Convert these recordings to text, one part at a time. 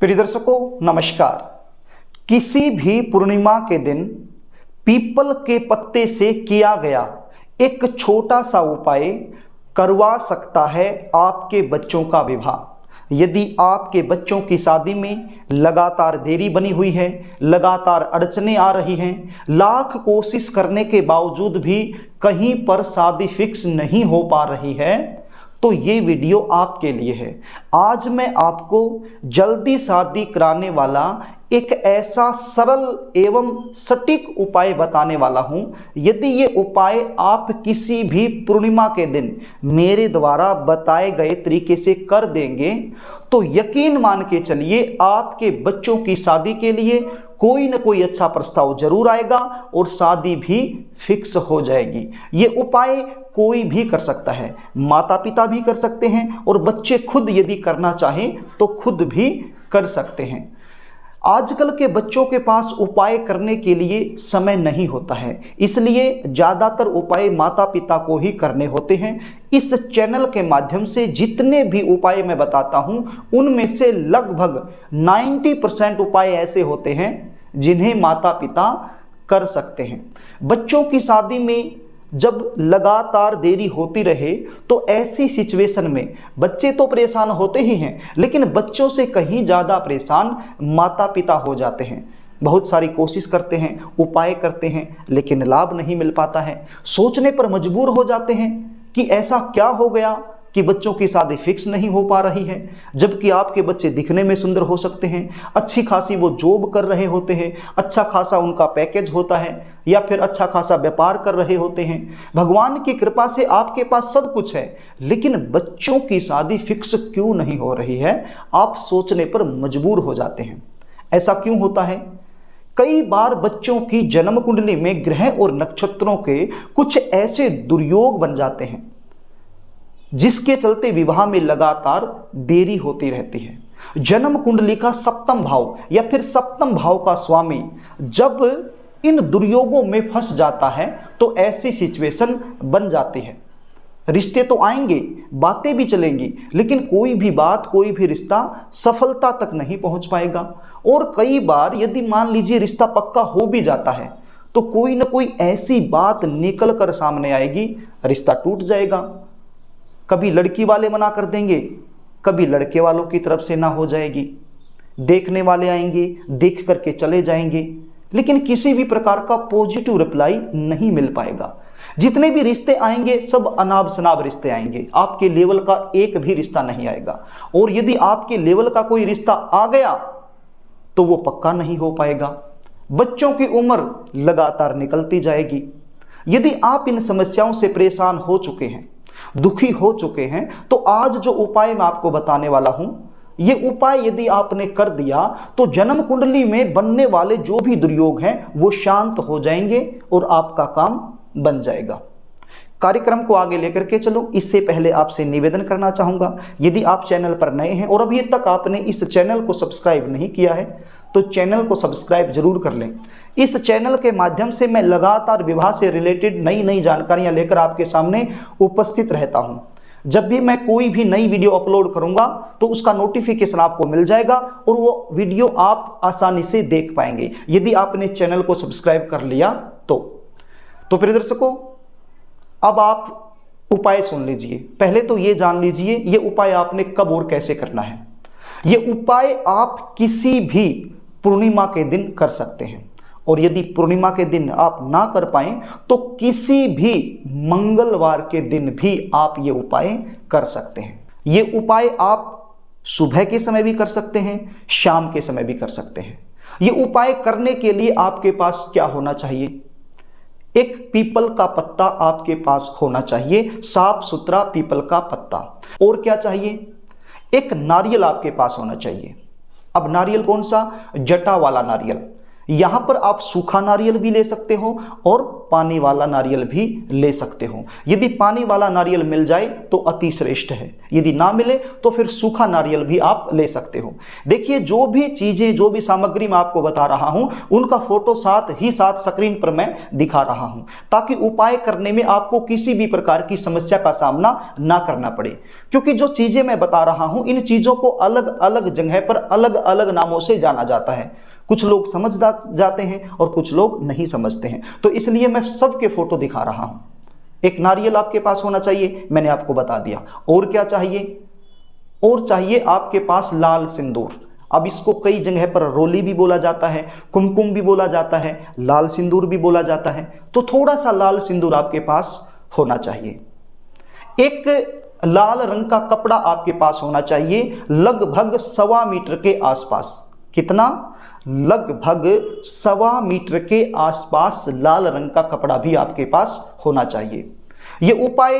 प्रिय दर्शकों नमस्कार। किसी भी पूर्णिमा के दिन पीपल के पत्ते से किया गया एक छोटा सा उपाय करवा सकता है आपके बच्चों का विवाह। यदि आपके बच्चों की शादी में लगातार देरी बनी हुई है, लगातार अड़चनें आ रही हैं, लाख कोशिश करने के बावजूद भी कहीं पर शादी फिक्स नहीं हो पा रही है, तो ये वीडियो आपके लिए है। आज मैं आपको जल्दी शादी कराने वाला एक ऐसा सरल एवं सटीक उपाय बताने वाला हूं। यदि ये उपाय आप किसी भी पूर्णिमा के दिन मेरे द्वारा बताए गए तरीके से कर देंगे तो यकीन मान के चलिए आपके बच्चों की शादी के लिए कोई न कोई अच्छा प्रस्ताव जरूर आएगा और शादी भी फिक्स हो जाएगी। ये उपाय कोई भी कर सकता है, माता पिता भी कर सकते हैं और बच्चे खुद यदि करना चाहें तो खुद भी कर सकते हैं। आजकल के बच्चों के पास उपाय करने के लिए समय नहीं होता है, इसलिए ज़्यादातर उपाय माता पिता को ही करने होते हैं। इस चैनल के माध्यम से जितने भी उपाय मैं बताता हूं उनमें से लगभग 90% उपाय ऐसे होते हैं जिन्हें माता पिता कर सकते हैं। बच्चों की शादी में जब लगातार देरी होती रहे तो ऐसी सिचुएशन में बच्चे तो परेशान होते ही हैं, लेकिन बच्चों से कहीं ज़्यादा परेशान माता पिता हो जाते हैं। बहुत सारी कोशिश करते हैं, उपाय करते हैं, लेकिन लाभ नहीं मिल पाता है। सोचने पर मजबूर हो जाते हैं कि ऐसा क्या हो गया कि बच्चों की शादी फिक्स नहीं हो पा रही है, जबकि आपके बच्चे दिखने में सुंदर हो सकते हैं, अच्छी खासी वो जॉब कर रहे होते हैं, अच्छा खासा उनका पैकेज होता है या फिर अच्छा खासा व्यापार कर रहे होते हैं। भगवान की कृपा से आपके पास सब कुछ है, लेकिन बच्चों की शादी फिक्स क्यों नहीं हो रही है? आप सोचने पर मजबूर हो जाते हैं। ऐसा क्यों होता है? कई बार बच्चों की जन्म कुंडली में ग्रह और नक्षत्रों के कुछ ऐसे दुर्योग बन जाते हैं जिसके चलते विवाह में लगातार देरी होती रहती है। जन्म कुंडली का सप्तम भाव या फिर सप्तम भाव का स्वामी जब इन दुर्योगों में फंस जाता है तो ऐसी सिचुएशन बन जाती है। रिश्ते तो आएंगे, बातें भी चलेंगी, लेकिन कोई भी बात, कोई भी रिश्ता सफलता तक नहीं पहुंच पाएगा। और कई बार यदि मान लीजिए रिश्ता पक्का हो भी जाता है तो कोई ना कोई ऐसी बात निकल कर सामने आएगी, रिश्ता टूट जाएगा। कभी लड़की वाले मना कर देंगे, कभी लड़के वालों की तरफ से ना हो जाएगी, देखने वाले आएंगे, देख करके चले जाएंगे, लेकिन किसी भी प्रकार का पॉजिटिव रिप्लाई नहीं मिल पाएगा। जितने भी रिश्ते आएंगे सब अनाब शनाब रिश्ते आएंगे, आपके लेवल का एक भी रिश्ता नहीं आएगा। और यदि आपके लेवल का कोई रिश्ता आ गया तो वो पक्का नहीं हो पाएगा। बच्चों की उम्र लगातार निकलती जाएगी। यदि आप इन समस्याओं से परेशान हो चुके हैं, दुखी हो चुके हैं, तो आज जो उपाय मैं आपको बताने वाला हूं, ये उपाय यदि आपने कर दिया तो जन्म कुंडली में बनने वाले जो भी दुर्योग हैं वो शांत हो जाएंगे और आपका काम बन जाएगा। कार्यक्रम को आगे लेकर के चलो। इससे पहले आपसे निवेदन करना चाहूंगा, यदि आप चैनल पर नए हैं और अभी तक आपने इस चैनल को सब्सक्राइब नहीं किया है तो चैनल को सब्सक्राइब जरूर कर लें। इस चैनल के माध्यम से मैं लगातार विवाह से रिलेटेड नई नई जानकारियां लेकर आपके सामने उपस्थित रहता हूं। जब भी मैं कोई भी नई वीडियो अपलोड करूंगा तो उसका नोटिफिकेशन आपको मिल जाएगा और वो वीडियो आप आसानी से देख पाएंगे यदि आपने चैनल को सब्सक्राइब कर लिया तो प्रिय दर्शकों, अब आप उपाय सुन लीजिए। पहले तो ये जान लीजिए ये उपाय आपने कब और कैसे करना है। ये उपाय आप किसी भी पूर्णिमा के दिन कर सकते हैं, और यदि पूर्णिमा के दिन आप ना कर पाएं तो किसी भी मंगलवार के दिन भी आप ये उपाय कर सकते हैं। ये उपाय आप सुबह के समय भी कर सकते हैं, शाम के समय भी कर सकते हैं। ये उपाय करने के लिए आपके पास क्या होना चाहिए? एक पीपल का पत्ता आपके पास होना चाहिए, साफ सुथरा पीपल का पत्ता। और क्या चाहिए? एक नारियल आपके पास होना चाहिए। अब नारियल कौन सा? जटा वाला नारियल। यहां पर आप सूखा नारियल भी ले सकते हो और पानी वाला नारियल भी ले सकते हो। यदि पानी वाला नारियल मिल जाए तो अति श्रेष्ठ है, यदि ना मिले तो फिर सूखा नारियल भी आप ले सकते हो। देखिए, जो भी चीजें, जो भी सामग्री मैं आपको बता रहा हूं, उनका फोटो साथ ही साथ स्क्रीन पर मैं दिखा रहा हूं, ताकि उपाय करने में आपको किसी भी प्रकार की समस्या का सामना ना करना पड़े। क्योंकि जो चीजें मैं बता रहा हूं, इन चीजों को अलग अलग जगह पर अलग अलग नामों से जाना जाता है। कुछ लोग समझ जाते हैं और कुछ लोग नहीं समझते हैं, तो इसलिए मैं सबके फोटो दिखा रहा हूं। एक नारियल आपके पास होना चाहिए, मैंने आपको बता दिया। और क्या चाहिए? और चाहिए आपके पास लाल सिंदूर। अब इसको कई जगह पर रोली भी बोला जाता है, कुमकुम भी बोला जाता है, लाल सिंदूर भी बोला जाता है। तो थोड़ा सा लाल सिंदूर आपके पास होना चाहिए। एक लाल रंग का कपड़ा आपके पास होना चाहिए, लगभग 1.25 मीटर के आसपास। कितना? लगभग 1.25 मीटर के आसपास लाल रंग का कपड़ा भी आपके पास होना चाहिए। यह उपाय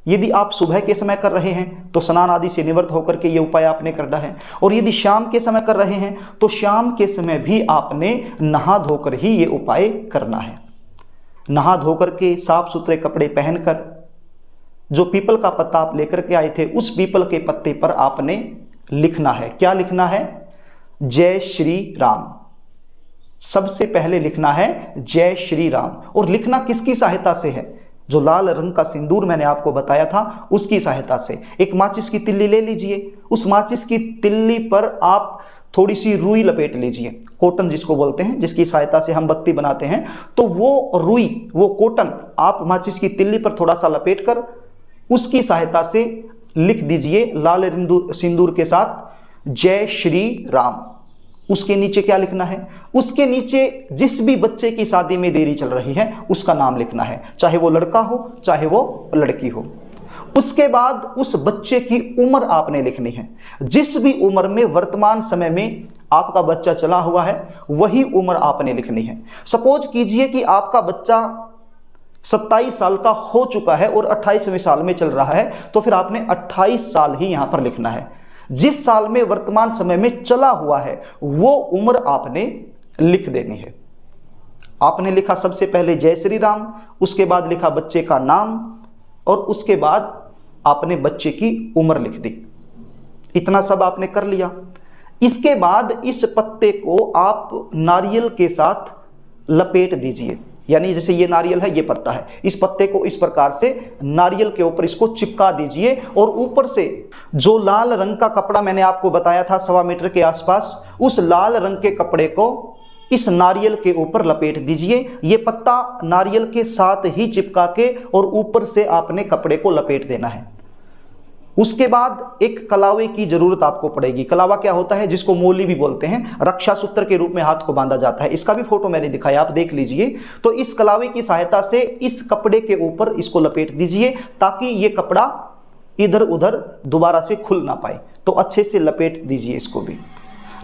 यदि आप सुबह के समय कर रहे हैं तो स्नान आदि से निवृत्त होकर के ये उपाय आपने करना है, और यदि शाम के समय कर रहे हैं तो शाम के समय भी आपने नहा धोकर ही ये उपाय करना है। नहा धोकर के साफ सुथरे कपड़े पहनकर जो पीपल का पत्ता आप लेकर के आए थे, उस पीपल के पत्ते पर आपने लिखना है। क्या लिखना है? जय श्री राम। सबसे पहले लिखना है जय श्री राम। और लिखना किसकी सहायता से है? जो लाल रंग का सिंदूर मैंने आपको बताया था, उसकी सहायता से। एक माचिस की तिल्ली ले लीजिए, उस माचिस की तिल्ली पर आप थोड़ी सी रुई लपेट लीजिए, कॉटन जिसको बोलते हैं, जिसकी सहायता से हम बत्ती बनाते हैं। तो वो रुई, वो कॉटन आप माचिस की तिल्ली पर थोड़ा सा लपेट कर उसकी सहायता से लिख दीजिए लाल सिंदूर के साथ जय श्री राम। उसके नीचे क्या लिखना है? उसके नीचे जिस भी बच्चे की शादी में देरी चल रही है उसका नाम लिखना है, चाहे वो लड़का हो चाहे वो लड़की हो। उसके बाद उस बच्चे की उम्र आपने लिखनी है। जिस भी उम्र में वर्तमान समय में आपका बच्चा चला हुआ है वही उम्र आपने लिखनी है। सपोज कीजिए कि आपका बच्चा 27 साल का हो चुका है और 28वें साल में चल रहा है, तो फिर आपने 28 साल ही यहां पर लिखना है। जिस साल में वर्तमान समय में चला हुआ है वो उम्र आपने लिख देनी है। आपने लिखा सबसे पहले जय श्री राम, उसके बाद लिखा बच्चे का नाम, और उसके बाद आपने बच्चे की उम्र लिख दी। इतना सब आपने कर लिया। इसके बाद इस पत्ते को आप नारियल के साथ लपेट दीजिए। यानी जैसे ये नारियल है, ये पत्ता है, इस पत्ते को इस प्रकार से नारियल के ऊपर इसको चिपका दीजिए, और ऊपर से जो लाल रंग का कपड़ा मैंने आपको बताया था 1.25 मीटर के आसपास, उस लाल रंग के कपड़े को इस नारियल के ऊपर लपेट दीजिए। ये पत्ता नारियल के साथ ही चिपका के और ऊपर से आपने कपड़े को लपेट देना है। उसके बाद एक कलावे की जरूरत आपको पड़ेगी। कलावा क्या होता है? जिसको मोली भी बोलते हैं, रक्षा सूत्र के रूप में हाथ को बांधा जाता है। इसका भी फोटो मैंने दिखाया, आप देख लीजिए। तो इस कलावे की सहायता से इस कपड़े के ऊपर इसको लपेट दीजिए, ताकि ये कपड़ा इधर उधर दोबारा से खुल ना पाए। तो अच्छे से लपेट दीजिए इसको भी।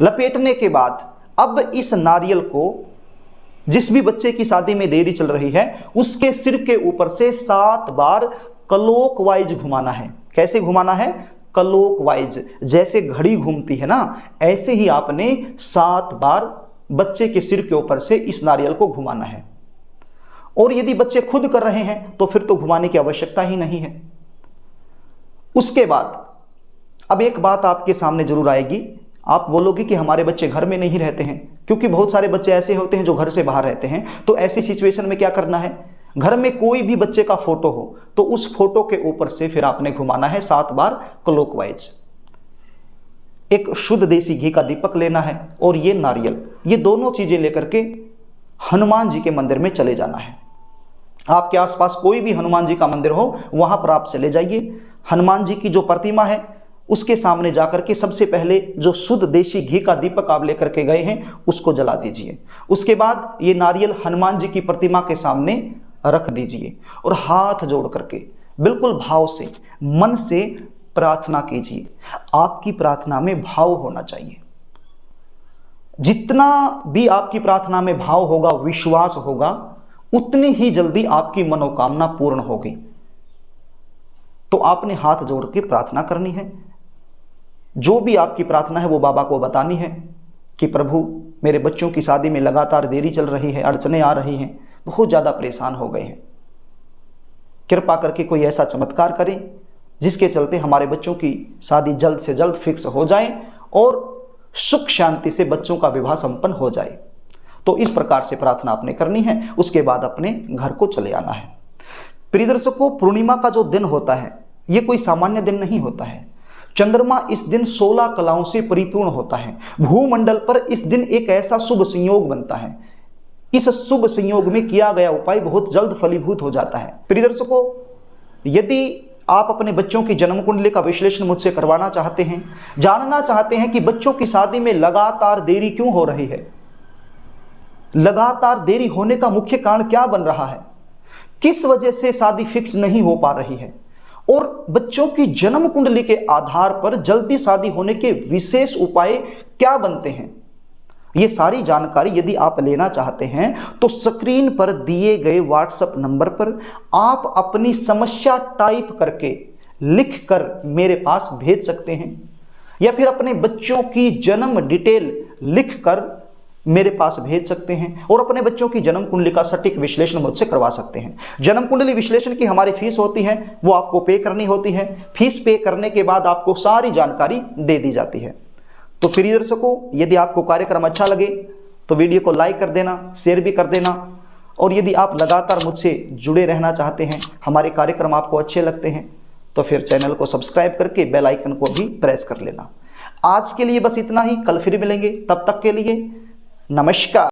लपेटने के बाद अब इस नारियल को जिस भी बच्चे की शादी में देरी चल रही है उसके सिर के ऊपर से 7 बार क्लॉकवाइज घुमाना है। कैसे घुमाना है? क्लॉकवाइज। जैसे घड़ी घूमती है ना, ऐसे ही आपने 7 बार बच्चे के सिर के ऊपर से इस नारियल को घुमाना है। और यदि बच्चे खुद कर रहे हैं तो फिर तो घुमाने की आवश्यकता ही नहीं है। उसके बाद अब एक बात आपके सामने जरूर आएगी, आप बोलोगे कि हमारे बच्चे घर में नहीं रहते हैं, क्योंकि बहुत सारे बच्चे ऐसे होते हैं जो घर से बाहर रहते हैं। तो ऐसी सिचुएशन में क्या करना है? घर में कोई भी बच्चे का फोटो हो तो उस फोटो के ऊपर से फिर आपने घुमाना है 7 बार क्लॉकवाइज। एक शुद्ध देसी घी का दीपक लेना है और ये नारियल, ये दोनों चीजें लेकर के हनुमान जी के मंदिर में चले जाना है। आपके आसपास कोई भी हनुमान जी का मंदिर हो वहां पर आप चले जाइए। हनुमान जी की जो प्रतिमा है उसके सामने जाकर के सबसे पहले जो शुद्ध देशी घी का दीपक आप लेकर के गए हैं उसको जला दीजिए। उसके बाद ये नारियल हनुमान जी की प्रतिमा के सामने रख दीजिए और हाथ जोड़ करके बिल्कुल भाव से, मन से प्रार्थना कीजिए। आपकी प्रार्थना में भाव होना चाहिए। जितना भी आपकी प्रार्थना में भाव होगा, विश्वास होगा, उतनी ही जल्दी आपकी मनोकामना पूर्ण होगी। तो आपने हाथ जोड़ के प्रार्थना करनी है। जो भी आपकी प्रार्थना है वो बाबा को बतानी है कि प्रभु मेरे बच्चों की शादी में लगातार देरी चल रही है, अड़चनें आ रही हैं, बहुत ज़्यादा परेशान हो गए हैं। कृपा करके कोई ऐसा चमत्कार करें जिसके चलते हमारे बच्चों की शादी जल्द से जल्द फिक्स हो जाए और सुख शांति से बच्चों का विवाह संपन्न हो जाए। तो इस प्रकार से प्रार्थना आपने करनी है, उसके बाद अपने घर को चले आना है। प्रिय दर्शकों, पूर्णिमा का जो दिन होता है ये कोई सामान्य दिन नहीं होता है। चंद्रमा इस दिन 16 कलाओं से परिपूर्ण होता है। भूमंडल पर इस दिन एक ऐसा शुभ संयोग बनता है, इस शुभ संयोग में किया गया उपाय बहुत जल्द फलीभूत हो जाता है। प्रिय दर्शकों, यदि आप अपने बच्चों की जन्म कुंडली का विश्लेषण मुझसे करवाना चाहते हैं, जानना चाहते हैं कि बच्चों की शादी में लगातार देरी क्यों हो रही है, लगातार देरी होने का मुख्य कारण क्या बन रहा है, किस वजह से शादी फिक्स नहीं हो पा रही है, और बच्चों की जन्म कुंडली के आधार पर जल्दी शादी होने के विशेष उपाय क्या बनते हैं, ये सारी जानकारी यदि आप लेना चाहते हैं तो स्क्रीन पर दिए गए व्हाट्सएप नंबर पर आप अपनी समस्या टाइप करके लिख कर मेरे पास भेज सकते हैं, या फिर अपने बच्चों की जन्म डिटेल लिख कर मेरे पास भेज सकते हैं और अपने बच्चों की जन्म कुंडली का सटीक विश्लेषण मुझसे करवा सकते हैं। जन्म कुंडली विश्लेषण की हमारी फीस होती है, वो आपको पे करनी होती है। फीस पे करने के बाद आपको सारी जानकारी दे दी जाती है। तो प्रिय दर्शकों, यदि आपको कार्यक्रम अच्छा लगे तो वीडियो को लाइक कर देना, शेयर भी कर देना, और यदि आप लगातार मुझसे जुड़े रहना चाहते हैं, हमारे कार्यक्रम आपको अच्छे लगते हैं, तो फिर चैनल को सब्सक्राइब करके बेल आइकन को भी प्रेस कर लेना। आज के लिए बस इतना ही, कल फिर मिलेंगे, तब तक के लिए नमस्कार।